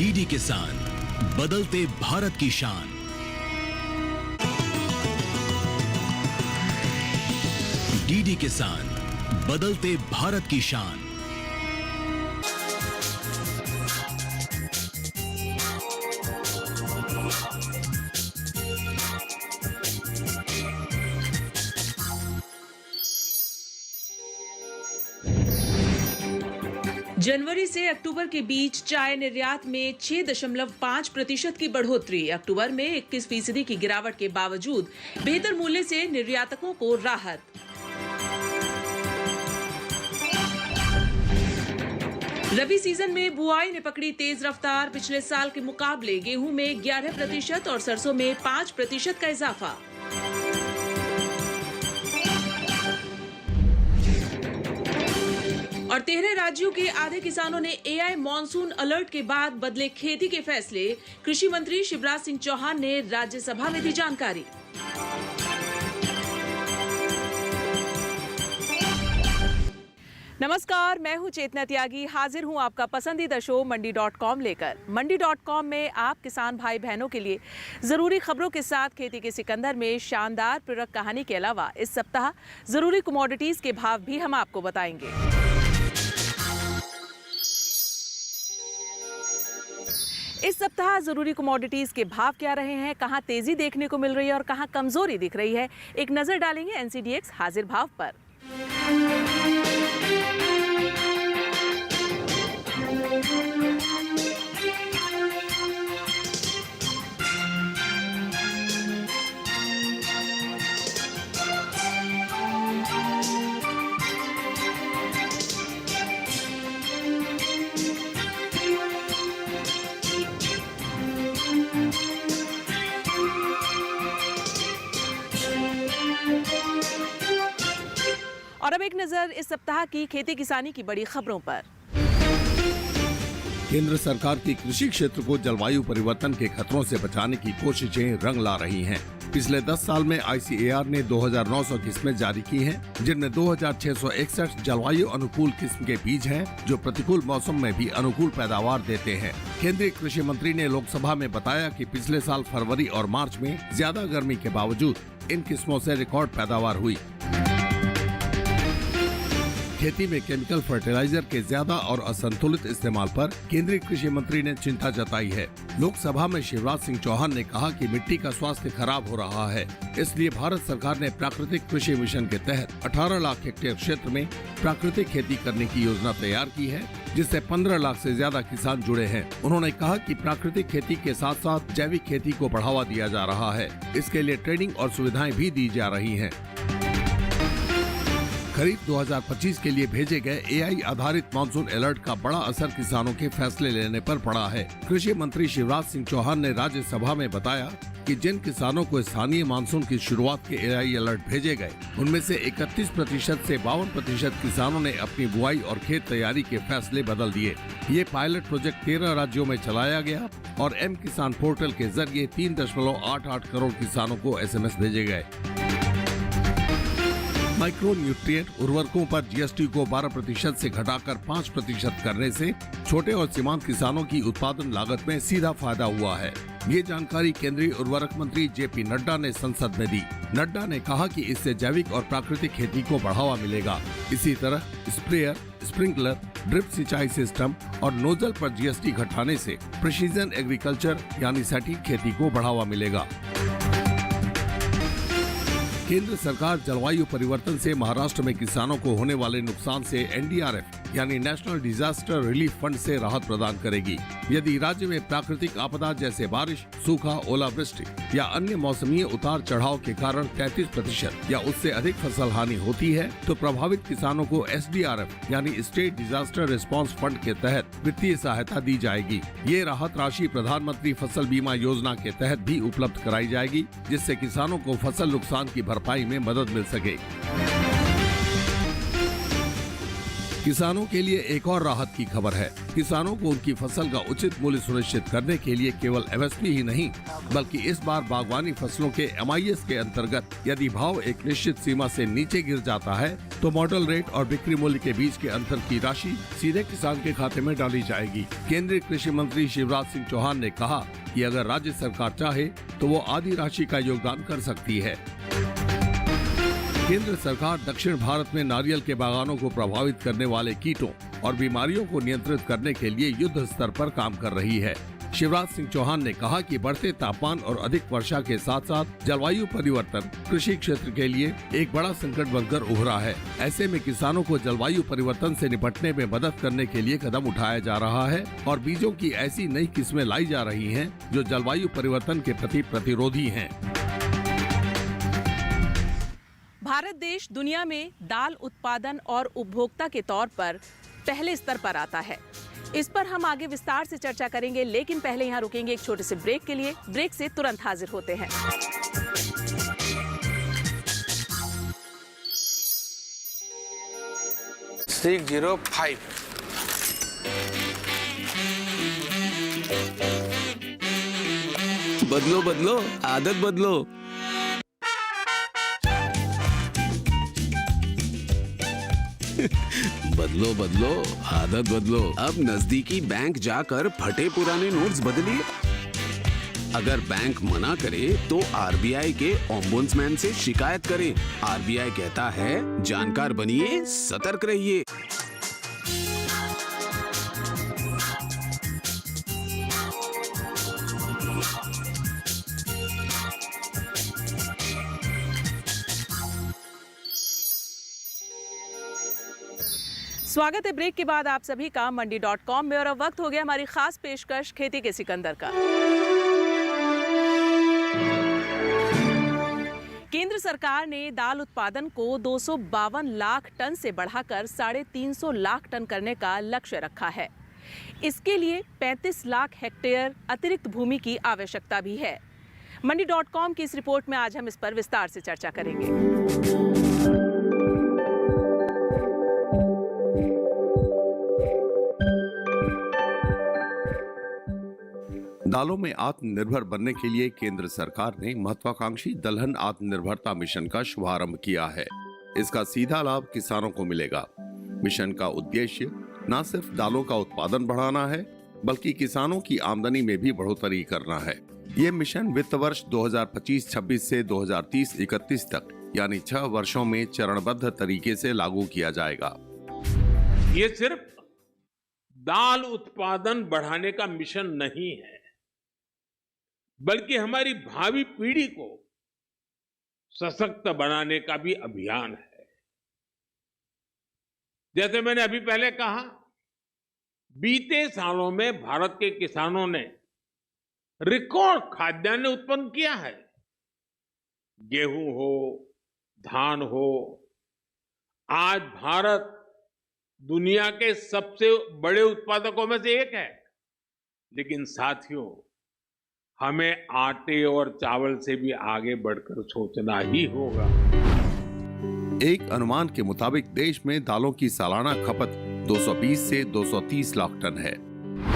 DD किसान, बदलते भारत की शान। डीडी किसान, बदलते भारत की शान। जनवरी से अक्टूबर के बीच चाय निर्यात में 6.5% की बढ़ोतरी। अक्टूबर में 21% की गिरावट के बावजूद बेहतर मूल्य से निर्यातकों को राहत। रबी सीजन में बुआई ने पकड़ी तेज रफ्तार। पिछले साल के मुकाबले गेहूं में 11% और सरसों में 5% का इजाफा। और 13 राज्यों के आधे किसानों ने एआई मॉनसून अलर्ट के बाद बदले खेती के फैसले। कृषि मंत्री शिवराज सिंह चौहान ने राज्यसभा में दी जानकारी। नमस्कार, मैं हूं चेतना त्यागी, हाजिर हूं आपका पसंदीदा शो मंडी.com लेकर। मंडी.com में आप किसान भाई बहनों के लिए जरूरी खबरों के साथ खेती के सिकंदर में शानदार प्रेरक कहानी के अलावा इस सप्ताह जरूरी कमोडिटीज के भाव भी हम आपको बताएंगे। इस सप्ताह जरूरी कमोडिटीज के भाव क्या रहे हैं, कहां तेजी देखने को मिल रही है और कहां कमजोरी दिख रही है, एक नजर डालेंगे एनसीडीएक्स हाजिर भाव पर। और अब एक नजर इस सप्ताह की खेती किसानी की बड़ी खबरों पर। केंद्र सरकार की कृषि क्षेत्र को जलवायु परिवर्तन के खतरों से बचाने की कोशिशें रंग ला रही हैं। पिछले 10 साल में ICAR ने 2900 किस्में जारी की हैं, जिनमें 2661 जलवायु अनुकूल किस्म के बीज हैं, जो प्रतिकूल मौसम में भी अनुकूल पैदावार देते हैं। केंद्रीय कृषि मंत्री ने लोकसभा में बताया कि पिछले साल फरवरी और मार्च में ज्यादा गर्मी के बावजूद इन किस्मों से रिकॉर्ड पैदावार हुई। खेती में केमिकल फर्टिलाइजर के ज्यादा और असंतुलित इस्तेमाल पर केंद्रीय कृषि मंत्री ने चिंता जताई है। लोकसभा में शिवराज सिंह चौहान ने कहा कि मिट्टी का स्वास्थ्य खराब हो रहा है, इसलिए भारत सरकार ने प्राकृतिक कृषि मिशन के तहत 18 लाख हेक्टेयर क्षेत्र में प्राकृतिक खेती करने की योजना तैयार की है, जिससे 15 लाख से ज्यादा किसान जुड़े हैं। उन्होंने कहा कि प्राकृतिक खेती के साथ साथ जैविक खेती को बढ़ावा दिया जा रहा है। इसके लिए ट्रेनिंग और सुविधाएं भी दी जा रही हैं। खरीफ 2025 के लिए भेजे गए एआई आधारित मानसून अलर्ट का बड़ा असर किसानों के फैसले लेने पर पड़ा है। कृषि मंत्री शिवराज सिंह चौहान ने राज्यसभा में बताया कि जिन किसानों को स्थानीय मानसून की शुरुआत के एआई अलर्ट भेजे गए, उनमें से 31% से 52% किसानों ने अपनी बुआई और खेत तैयारी के फैसले बदल दिए। ये पायलट प्रोजेक्ट 13 राज्यों में चलाया गया और एम किसान पोर्टल के जरिए 3.88 करोड़ किसानों को SMS भेजे गए। माइक्रो न्यूट्रिएंट उर्वरकों पर जीएसटी को 12% से घटाकर 5% करने से छोटे और सीमांत किसानों की उत्पादन लागत में सीधा फायदा हुआ है। ये जानकारी केंद्रीय उर्वरक मंत्री JP नड्डा ने संसद में दी। नड्डा ने कहा कि इससे जैविक और प्राकृतिक खेती को बढ़ावा मिलेगा। इसी तरह स्प्रेयर, स्प्रिंकलर, ड्रिप सिंचाई सिस्टम और नोजल पर जीएसटी घटाने से प्रिसीजन एग्रीकल्चर यानी सटीक खेती को बढ़ावा मिलेगा। केंद्र सरकार जलवायु परिवर्तन से महाराष्ट्र में किसानों को होने वाले नुकसान से NDRF यानी नेशनल डिजास्टर रिलीफ फंड से राहत प्रदान करेगी। यदि राज्य में प्राकृतिक आपदा जैसे बारिश, सूखा, ओलावृष्टि या अन्य मौसमी उतार चढ़ाव के कारण 33% या उससे अधिक फसल हानि होती है, तो प्रभावित किसानों को SDRF यानी स्टेट डिजास्टर रिस्पांस फंड के तहत वित्तीय सहायता दी जाएगी। ये राहत राशि प्रधानमंत्री फसल बीमा योजना के तहत भी उपलब्ध कराई जाएगी, जिससे किसानों को फसल नुकसान की भरपाई में मदद मिल सके। किसानों के लिए एक और राहत की खबर है। किसानों को उनकी फसल का उचित मूल्य सुनिश्चित करने के लिए केवल MSP ही नहीं, बल्कि इस बार बागवानी फसलों के MIS के अंतर्गत यदि भाव एक निश्चित सीमा से नीचे गिर जाता है तो मॉडल रेट और बिक्री मूल्य के बीच के अंतर की राशि सीधे किसान के खाते में डाली जाएगी। केंद्रीय कृषि मंत्री शिवराज सिंह चौहान ने कहा कि अगर राज्य सरकार चाहे तो वो आधी राशि का योगदान कर सकती है। केंद्र सरकार दक्षिण भारत में नारियल के बागानों को प्रभावित करने वाले कीटों और बीमारियों को नियंत्रित करने के लिए युद्ध स्तर पर काम कर रही है। शिवराज सिंह चौहान ने कहा कि बढ़ते तापमान और अधिक वर्षा के साथ साथ जलवायु परिवर्तन कृषि क्षेत्र के लिए एक बड़ा संकट बनकर उभरा है। ऐसे में किसानों को जलवायु परिवर्तन से निपटने में मदद करने के लिए कदम उठाया जा रहा है और बीजों की ऐसी नई किस्में लाई जा रही हैं जो जलवायु परिवर्तन के प्रति प्रतिरोधी हैं। भारत देश दुनिया में दाल उत्पादन और उपभोक्ता के तौर पर पहले स्तर पर आता है। इस पर हम आगे विस्तार से चर्चा करेंगे, लेकिन पहले यहाँ रुकेंगे एक छोटे से ब्रेक के लिए। ब्रेक से तुरंत हाजिर होते हैं। बदलो बदलो, आदत बदलो। बदलो बदलो, आदत बदलो। अब नजदीकी बैंक जाकर फटे पुराने नोट्स बदलिए। अगर बैंक मना करे तो आरबीआई के ओम्बुड्समैन से शिकायत करें। आरबीआई कहता है, जानकार बनिए, सतर्क रहिए। स्वागत है ब्रेक के बाद आप सभी का मंडी.com में। और अब वक्त हो गया हमारी खास पेशकश खेती के सिकंदर का। केंद्र सरकार ने दाल उत्पादन को 252 लाख टन से बढ़ाकर 350 लाख टन करने का लक्ष्य रखा है। इसके लिए 35 लाख हेक्टेयर अतिरिक्त भूमि की आवश्यकता भी है। मंडी.com की इस रिपोर्ट में आज हम इस पर विस्तार से चर्चा करेंगे। दालों में आत्मनिर्भर बनने के लिए केंद्र सरकार ने महत्वाकांक्षी दलहन आत्मनिर्भरता मिशन का शुभारंभ किया है। इसका सीधा लाभ किसानों को मिलेगा। मिशन का उद्देश्य न सिर्फ दालों का उत्पादन बढ़ाना है, बल्कि किसानों की आमदनी में भी बढ़ोतरी करना है। ये मिशन वित्त वर्ष 2025-26 से 2030-31 तक यानी 6 वर्षों में चरणबद्ध तरीके से लागू किया जाएगा। ये सिर्फ दाल उत्पादन बढ़ाने का मिशन नहीं है, बल्कि हमारी भावी पीढ़ी को सशक्त बनाने का भी अभियान है। जैसे मैंने अभी पहले कहा, बीते सालों में भारत के किसानों ने रिकॉर्ड खाद्यान्न उत्पन्न किया है। गेहूं हो, धान हो, आज भारत दुनिया के सबसे बड़े उत्पादकों में से एक है। लेकिन साथियों, हमें आटे और चावल से भी आगे बढ़कर सोचना ही होगा। एक अनुमान के मुताबिक देश में दालों की सालाना खपत 220 से 230 लाख टन है।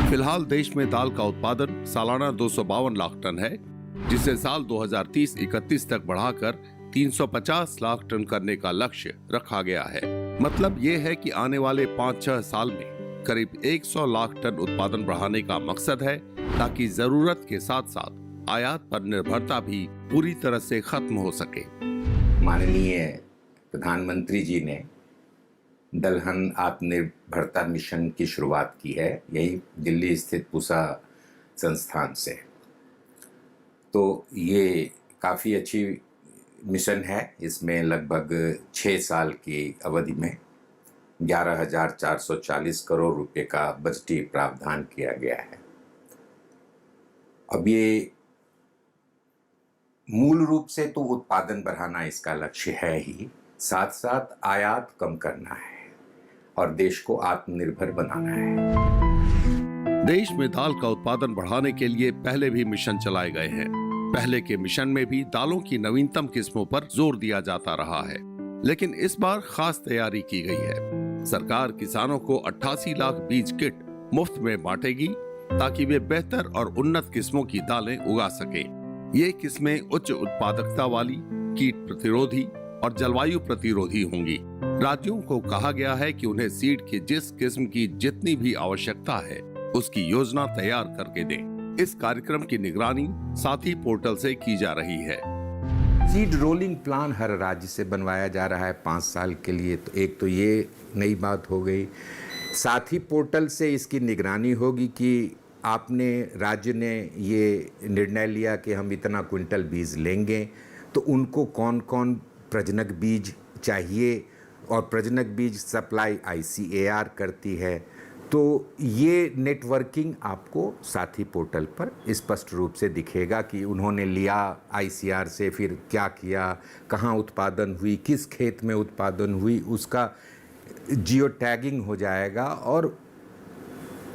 फिलहाल देश में दाल का उत्पादन सालाना 252 लाख टन है, जिसे साल 2030-31 तक बढ़ाकर 350 लाख टन करने का लक्ष्य रखा गया है। मतलब ये है कि आने वाले 5-6 साल में करीब 100 लाख टन उत्पादन बढ़ाने का मकसद है, ताकि जरूरत के साथ साथ आयात पर निर्भरता भी पूरी तरह से खत्म हो सके। माननीय प्रधानमंत्री जी ने दलहन आत्मनिर्भरता मिशन की शुरुआत की है, यही दिल्ली स्थित पूसा संस्थान से। तो ये काफ़ी अच्छी मिशन है। इसमें लगभग 6 साल की अवधि में 11,440 करोड़ रुपए का बजटीय प्रावधान किया गया है। अब ये मूल रूप से तो उत्पादन बढ़ाना इसका लक्ष्य है ही, साथ साथ आयात कम करना है और देश को आत्मनिर्भर बनाना है। देश में दाल का उत्पादन बढ़ाने के लिए पहले भी मिशन चलाए गए हैं। पहले के मिशन में भी दालों की नवीनतम किस्मों पर जोर दिया जाता रहा है, लेकिन इस बार खास तैयारी की गई है। सरकार किसानों को 88 लाख बीज किट मुफ्त में बांटेगी, ताकि वे बेहतर और उन्नत किस्मों की दालें उगा सकें। ये किस्में उच्च उत्पादकता वाली, कीट प्रतिरोधी और जलवायु प्रतिरोधी होंगी। राज्यों को कहा गया है कि उन्हें सीड की जिस किस्म की जितनी भी आवश्यकता है उसकी योजना तैयार करके दें। इस कार्यक्रम की निगरानी साथी पोर्टल से की जा रही है। सीड रोलिंग प्लान हर राज्य से बनवाया जा रहा है 5 साल के लिए। तो एक तो ये नई बात हो गई। साथी पोर्टल से इसकी निगरानी होगी कि आपने राज्य ने ये निर्णय लिया कि हम इतना क्विंटल बीज लेंगे, तो उनको कौन कौन प्रजनक बीज चाहिए, और प्रजनक बीज सप्लाई ICAR करती है। तो ये नेटवर्किंग आपको साथी पोर्टल पर स्पष्ट रूप से दिखेगा कि उन्होंने लिया ICAR से, फिर क्या किया, कहाँ उत्पादन हुई, किस खेत में उत्पादन हुई, उसका जियो टैगिंग हो जाएगा और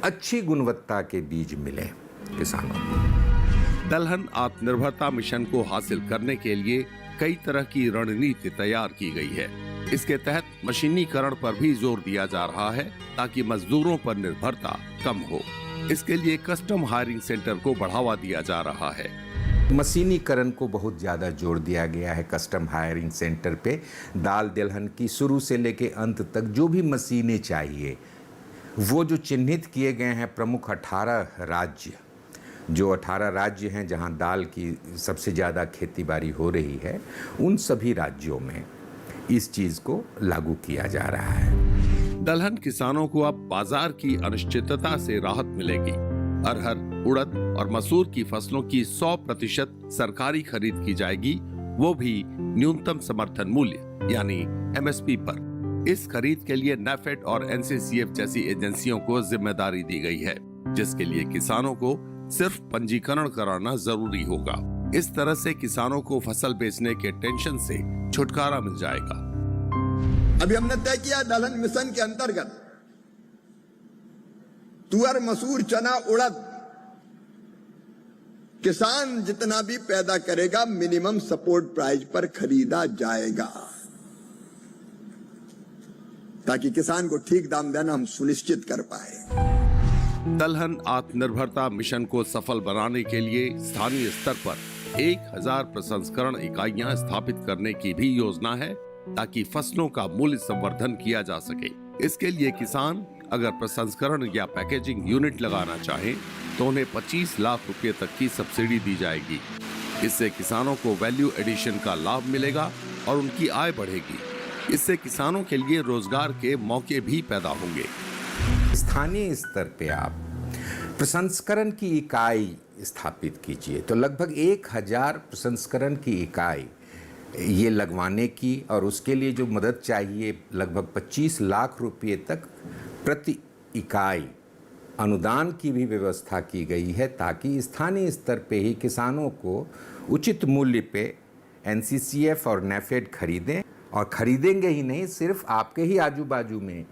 अच्छी गुणवत्ता के बीज मिले किसानों को। दलहन आत्मनिर्भरता मिशन को हासिल करने के लिए कई तरह की रणनीति तैयार की गई है। इसके तहत मशीनीकरण पर भी जोर दिया जा रहा है ताकि मजदूरों पर निर्भरता कम हो। इसके लिए कस्टम हायरिंग सेंटर को बढ़ावा दिया जा रहा है। मशीनीकरण को बहुत ज़्यादा जोर दिया गया है कस्टम हायरिंग सेंटर पे। दाल दलहन की शुरू से लेके अंत तक जो भी मशीनें चाहिए, वो जो चिन्हित किए गए हैं प्रमुख 18 राज्य, जो 18 राज्य हैं जहां दाल की सबसे ज़्यादा खेतीबाड़ी हो रही है, उन सभी राज्यों में इस चीज़ को लागू किया जा रहा है। दलहन किसानों को अब बाजार की अनिश्चितता से राहत मिलेगी। अरहर, उड़द और मसूर की फसलों की 100% सरकारी खरीद की जाएगी, वो भी न्यूनतम समर्थन मूल्य यानी MSP पर। इस खरीद के लिए NAFED और NCCF जैसी एजेंसियों को जिम्मेदारी दी गई है, जिसके लिए किसानों को सिर्फ पंजीकरण कराना जरूरी होगा। इस तरह से किसानों को फसल बेचने के टेंशन से छुटकारा मिल जाएगा। अभी हमने तय किया दलहन मिशन के अंतर्गत तुअर, मसूर, चना, उड़द किसान जितना भी पैदा करेगा मिनिमम सपोर्ट प्राइस पर खरीदा जाएगा, ताकि किसान को ठीक दाम देना हम सुनिश्चित कर पाए। दलहन आत्मनिर्भरता मिशन को सफल बनाने के लिए स्थानीय स्तर पर 1000 प्रसंस्करण इकाइयां स्थापित करने की भी योजना है, ताकि फसलों का मूल्य संवर्धन किया जा सके। इसके लिए किसान अगर प्रसंस्करण या पैकेजिंग यूनिट लगाना चाहें तो उन्हें 25 लाख रुपए तक की सब्सिडी दी जाएगी। इससे किसानों को वैल्यू एडिशन का लाभ मिलेगा और उनकी आय बढ़ेगी। इससे किसानों के लिए रोजगार के मौके भी पैदा होंगे। स्थानीय स्तर पे आप प्रसंस्करण की इकाई स्थापित कीजिए तो लगभग 1000 प्रसंस्करण की इकाई ये लगवाने की, और उसके लिए जो मदद चाहिए लगभग 25 लाख रुपए तक प्रति इकाई अनुदान की भी व्यवस्था की गई है, ताकि स्थानीय स्तर पे ही किसानों को उचित मूल्य पे NCCF और NAFED खरीदें, और खरीदेंगे ही नहीं, सिर्फ आपके ही आजू बाजू में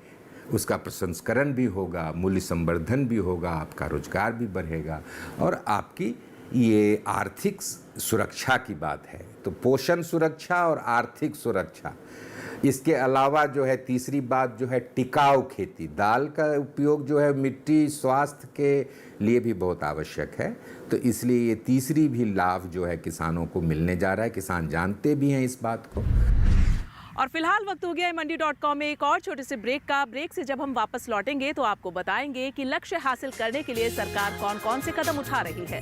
उसका प्रसंस्करण भी होगा, मूल्य संवर्धन भी होगा, आपका रोजगार भी बढ़ेगा और आपकी ये आर्थिक सुरक्षा की बात है। तो पोषण सुरक्षा और आर्थिक सुरक्षा, इसके अलावा जो है तीसरी बात जो है टिकाऊ खेती। दाल का उपयोग जो है मिट्टी स्वास्थ्य के लिए भी बहुत आवश्यक है, तो इसलिए ये तीसरी भी लाभ जो है किसानों को मिलने जा रहा है। किसान जानते भी हैं इस बात को। और फिलहाल वक्त हो गया है मंडी.com में एक और छोटे से ब्रेक का। ब्रेक से जब हम वापस लौटेंगे तो आपको बताएंगे कि लक्ष्य हासिल करने के लिए सरकार कौन कौन से कदम उठा रही है।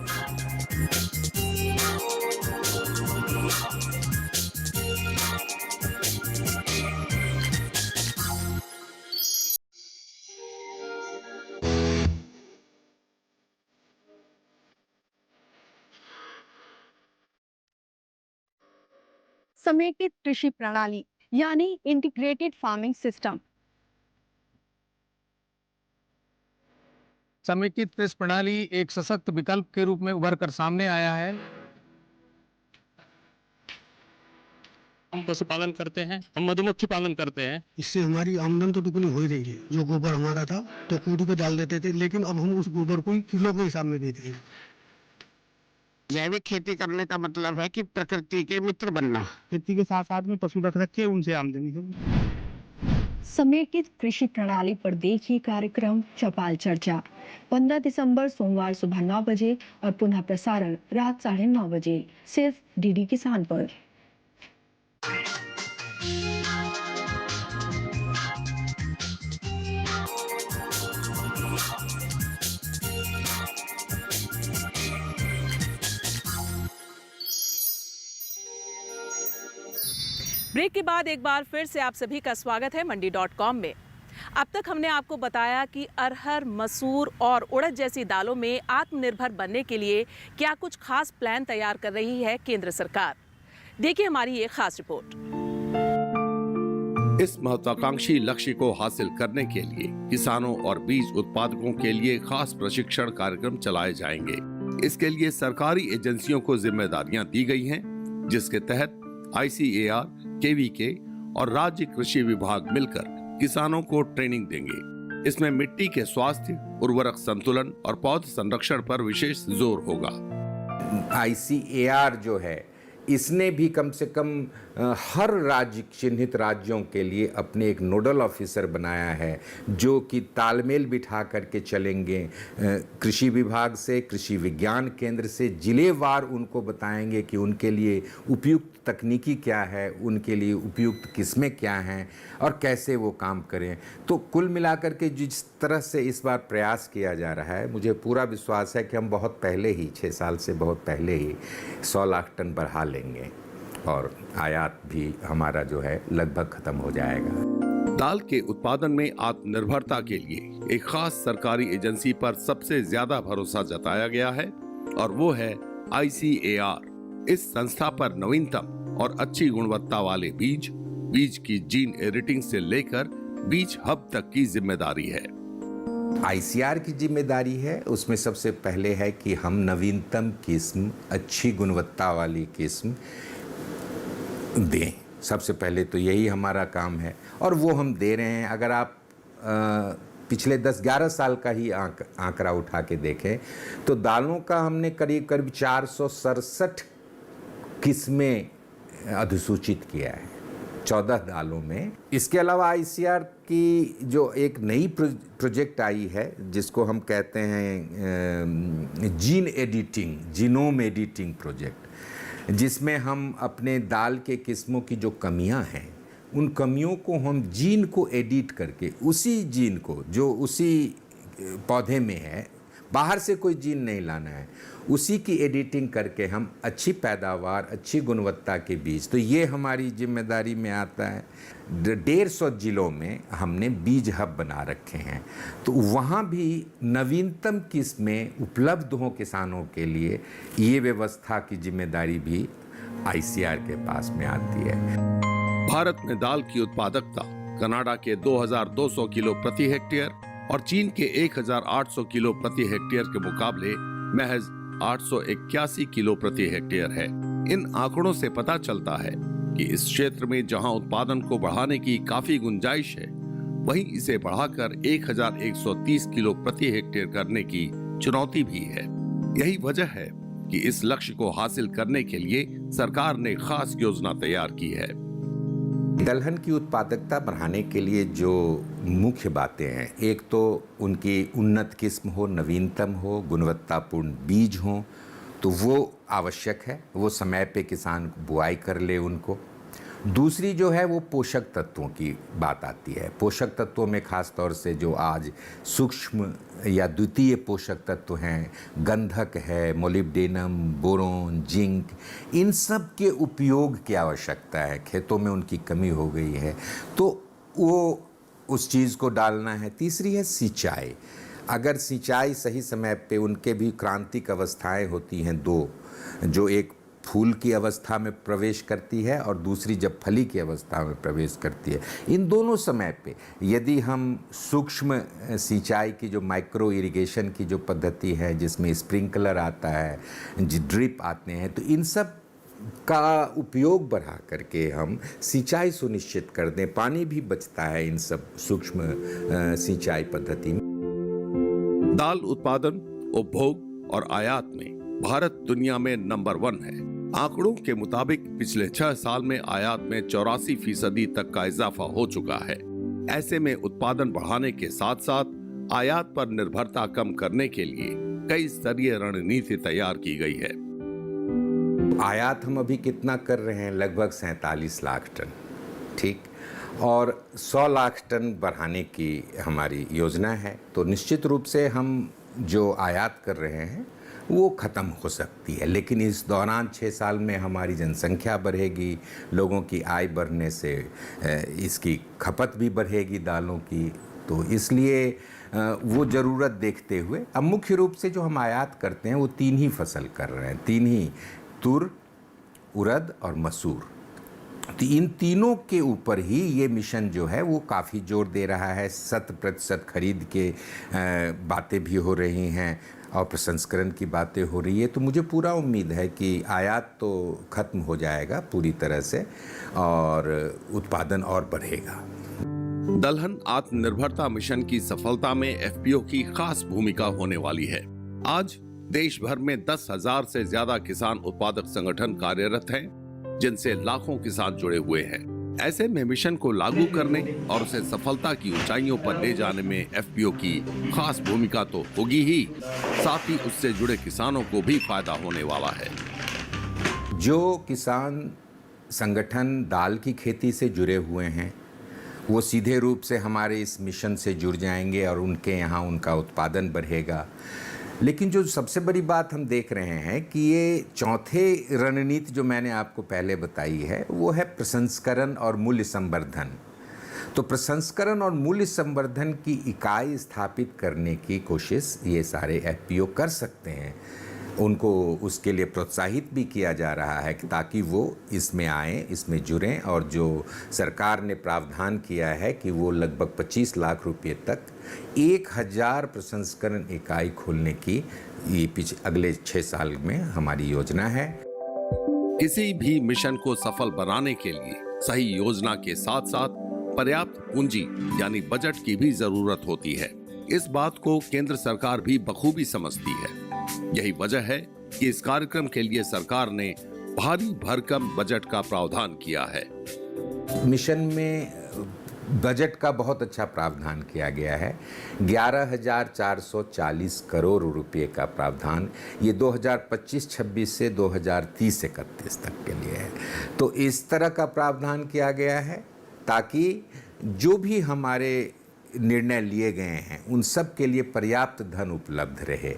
समेकित कृषि प्रणाली यानी इंटीग्रेटेड फार्मिंग सिस्टम। समेकित कृषि प्रणाली एक सशक्त विकल्प के रूप में उभर कर सामने आया है। हम पशुपालन करते हैं, हम मधुमक्खी पालन करते हैं। इससे हमारी आमदन तो दुगनी हो ही रही है। जो गोबर हमारा था तो कूड़ी पे डाल देते थे, लेकिन अब हम उस गोबर को किलो के हिसाब में देते हैं। जैविक खेती करने का मतलब है कि प्रकृति के मित्र बनना। खेती के साथ साथ में पशु रख के उनसे आमदनी हो। समेकित कृषि प्रणाली पर देखिए कार्यक्रम चौपाल चर्चा 15 दिसंबर सोमवार सुबह 9 बजे और पुनः प्रसारण रात 9:30 बजे सिर्फ DD किसान पर। ब्रेक के बाद एक बार फिर से आप सभी का स्वागत है मंडी.com में। अब तक हमने आपको बताया कि अरहर, मसूर और उड़द जैसी दालों में आत्मनिर्भर बनने के लिए क्या कुछ खास प्लान तैयार कर रही है केंद्र सरकार। देखिए हमारी ये खास रिपोर्ट। इस महत्वाकांक्षी लक्ष्य को हासिल करने के लिए किसानों और बीज उत्पादकों के लिए खास प्रशिक्षण कार्यक्रम चलाए जाएंगे। इसके लिए सरकारी एजेंसियों को जिम्मेदारियां दी गई हैं, जिसके तहत ICAR, KVK और राज्य कृषि विभाग मिलकर किसानों को ट्रेनिंग देंगे। इसमें मिट्टी के स्वास्थ्य, उर्वरक संतुलन और पौध संरक्षण पर विशेष जोर होगा। ICAR जो है, इसने भी कम से कम हर राज्य, चिन्हित राज्यों के लिए अपने एक नोडल ऑफिसर बनाया है, जो कि तालमेल बिठा करके चलेंगे। कृषि विभाग से, कृषि विज्ञान केंद्र से जिलेवार उनको बताएंगे कि उनके लिए उपयुक्त तकनीकी क्या है, उनके लिए उपयुक्त किस्में क्या हैं और कैसे वो काम करें। तो कुल मिलाकर के जिस तरह से इस बार प्रयास किया जा रहा है, मुझे पूरा विश्वास है कि हम बहुत पहले ही, 6 साल से बहुत पहले ही 100 लाख टन बढ़ा लेंगे और आयात भी हमारा जो है लगभग खत्म हो जाएगा। दाल के उत्पादन में आत्मनिर्भरता के लिए एक खास सरकारी एजेंसी पर सबसे ज्यादा भरोसा जताया गया है और वो है ICAR। इस संस्था पर नवीनतम और अच्छी गुणवत्ता वाले बीज की जीन एडिटिंग से लेकर बीज हब तक की जिम्मेदारी है। ICAR की जिम्मेदारी है, उसमें सबसे पहले है कि हम नवीनतम किस्म, अच्छी गुणवत्ता वाली किस्म दें। सबसे पहले तो यही हमारा काम है और वो हम दे रहे हैं। अगर आप पिछले 10-11 साल का ही आंकड़ा उठा के देखें तो दालों का हमने करीब 467 किस्में अधिसूचित किया है 14 दालों में। इसके अलावा ICAR की जो एक नई प्रोजेक्ट आई है, जिसको हम कहते हैं gene editing, genome editing project, जिसमें हम अपने दाल के किस्मों की जो कमियां हैं, उन कमियों को हम जीन को एडिट करके, उसी जीन को जो उसी पौधे में है, बाहर से कोई जीन नहीं लाना है, उसी की एडिटिंग करके हम अच्छी पैदावार, अच्छी गुणवत्ता के बीज, तो ये हमारी जिम्मेदारी में आता है। 150 जिलों में हमने बीज हब बना रखे हैं, तो वहाँ भी नवीनतम किस्में उपलब्ध हों किसानों के लिए, ये व्यवस्था की जिम्मेदारी भी ICAR के पास में आती है। भारत में दाल की उत्पादकता कनाडा के 2200 किलो प्रति हेक्टेयर और चीन के 1800 किलो प्रति हेक्टेयर के मुकाबले महज 881 किलो प्रति हेक्टेयर है। इन आंकड़ों से पता चलता है कि इस क्षेत्र में जहां उत्पादन को बढ़ाने की काफी गुंजाइश है, वहीं इसे बढ़ाकर 1130 किलो प्रति हेक्टेयर करने की चुनौती भी है। यही वजह है कि इस लक्ष्य को हासिल करने के लिए सरकार ने खास योजना तैयार की है। दलहन की उत्पादकता बढ़ाने के लिए जो मुख्य बातें हैं, एक तो उनकी उन्नत किस्म हो, नवीनतम हो, गुणवत्तापूर्ण बीज हो, तो वो आवश्यक है, वो समय पे किसान बुआई कर ले उनको। दूसरी जो है वो पोषक तत्वों की बात आती है। पोषक तत्वों में खास तौर से जो आज सूक्ष्म या द्वितीय पोषक तत्व हैं, गंधक है, मोलिब्डेनम, बोरोन, जिंक, इन सब के उपयोग की आवश्यकता है। खेतों में उनकी कमी हो गई है, तो वो उस चीज़ को डालना है। तीसरी है सिंचाई। अगर सिंचाई सही समय पे, उनके भी क्रांतिक अवस्थाएं होती हैं दो, जो एक फूल की अवस्था में प्रवेश करती है और दूसरी जब फली की अवस्था में प्रवेश करती है। इन दोनों समय पे यदि हम सूक्ष्म सिंचाई की, जो माइक्रो इरिगेशन की जो पद्धति है, जिसमें स्प्रिंकलर आता है, ड्रिप आते हैं, तो इन सब का उपयोग बढ़ा करके हम सिंचाई सुनिश्चित कर दें, पानी भी बचता है इन सब सूक्ष्म सिंचाई पद्धति में। दाल उत्पादन, उपभोग और आयात में भारत दुनिया में नंबर 1 है। आंकड़ों के मुताबिक पिछले 6 साल में आयात में 84% तक का इजाफा हो चुका है। ऐसे में उत्पादन बढ़ाने के साथ साथ आयात पर निर्भरता कम करने के लिए कई स्तरीय रणनीति तैयार की गई है। आयात हम अभी कितना कर रहे हैं? लगभग 47 लाख टन, ठीक, और 100 लाख टन बढ़ाने की हमारी योजना है। तो निश्चित रूप से हम जो आयात कर रहे हैं वो ख़त्म हो सकती है। लेकिन इस दौरान 6 साल में हमारी जनसंख्या बढ़ेगी, लोगों की आय बढ़ने से इसकी खपत भी बढ़ेगी दालों की, तो इसलिए वो ज़रूरत देखते हुए अब मुख्य रूप से जो हम आयात करते हैं वो 3 ही फसल कर रहे हैं, 3 ही, तुर, उड़द और मसूर। तो इन तीनों के ऊपर ही ये मिशन जो है वो काफ़ी जोर दे रहा है। 100% खरीद के बातें भी हो रही हैं और प्रसंस्करण की बातें हो रही है। तो मुझे पूरा उम्मीद है कि आयात तो ख़त्म हो जाएगा पूरी तरह से और उत्पादन और बढ़ेगा। दलहन आत्मनिर्भरता मिशन की सफलता में एफपीओ की खास भूमिका होने वाली है। आज देश भर में 10,000 से ज्यादा किसान उत्पादक संगठन कार्यरत हैं, जिनसे लाखों किसान जुड़े हुए हैं। ऐसे में मिशन को लागू करने और उसे सफलता की ऊंचाइयों पर ले जाने में एफपीओ की खास भूमिका तो होगी ही, साथ ही उससे जुड़े किसानों को भी फायदा होने वाला है। जो किसान संगठन दाल की खेती से जुड़े हुए हैं वो सीधे रूप से हमारे इस मिशन से जुड़ जाएंगे और उनके यहाँ उनका उत्पादन बढ़ेगा। लेकिन जो सबसे बड़ी बात हम देख रहे हैं कि ये चौथे रणनीति जो मैंने आपको पहले बताई है वो है प्रसंस्करण और मूल्य संवर्धन। तो प्रसंस्करण और मूल्य संवर्धन की इकाई स्थापित करने की कोशिश ये सारे एफपीओ कर सकते हैं। उनको उसके लिए प्रोत्साहित भी किया जा रहा है कि ताकि वो इसमें आएँ, इसमें जुड़ें, और जो सरकार ने प्रावधान किया है कि वो लगभग 25 लाख रुपए तक 1000 प्रसंस्करण इकाई खोलने की ये अगले 6 साल में हमारी योजना है। किसी भी मिशन को सफल बनाने के लिए सही योजना के साथ साथ पर्याप्त पूंजी यानी बजट की भी जरूरत होती है। इस बात को केंद्र सरकार भी बखूबी समझती है। यही वजह है कि इस कार्यक्रम के लिए सरकार ने भारी भरकम बजट का प्रावधान किया है। मिशन में बजट का बहुत अच्छा प्रावधान किया गया है। 11,440 करोड़ रुपए का प्रावधान ये 2025-26 से 2030-31 तक के लिए है। तो इस तरह का प्रावधान किया गया है ताकि जो भी हमारे निर्णय लिए गए हैं उन सब के लिए पर्याप्त धन उपलब्ध रहे।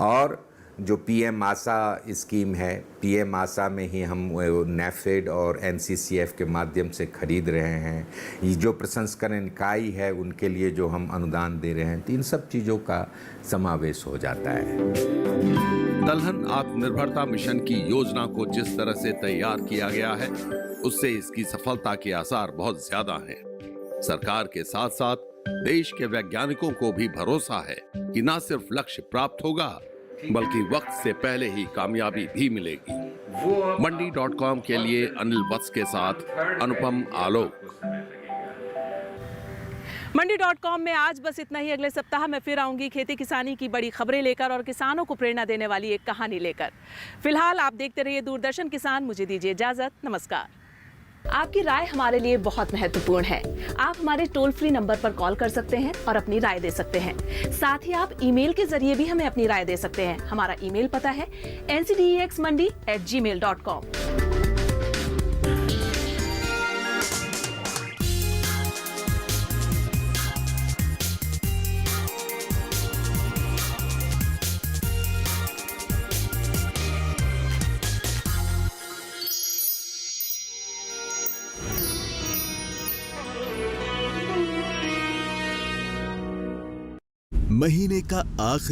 और जो पीएम आशा स्कीम है, पीएम आशा में ही हम नेफेड और एनसीसीएफ के माध्यम से खरीद रहे हैं। ये जो प्रसंस्करण इकाई है उनके लिए जो हम अनुदान दे रहे हैं, तो इन सब चीज़ों का समावेश हो जाता है। दलहन आत्मनिर्भरता मिशन की योजना को जिस तरह से तैयार किया गया है उससे इसकी सफलता के आसार बहुत ज्यादा हैं। सरकार के साथ साथ देश के वैज्ञानिकों को भी भरोसा है कि न सिर्फ लक्ष्य प्राप्त होगा बल्कि वक्त से पहले ही कामयाबी भी मिलेगी। मंडी.com के लिए अनिल वत्स के साथ अनुपम आलोक। मंडी.com में आज बस इतना ही। अगले सप्ताह मैं फिर आऊंगी खेती किसानी की बड़ी खबरें लेकर और किसानों को प्रेरणा देने वाली एक कहानी लेकर। फिलहाल आप देखते रहिए दूरदर्शन किसान। मुझे दीजिए इजाजत। नमस्कार। आपकी राय हमारे लिए बहुत महत्वपूर्ण है। आप हमारे टोल फ्री नंबर पर कॉल कर सकते हैं और अपनी राय दे सकते हैं। साथ ही आप ईमेल के जरिए भी हमें अपनी राय दे सकते हैं। हमारा ईमेल पता है ncdexmandi@gmail.com। महीने का आखिरी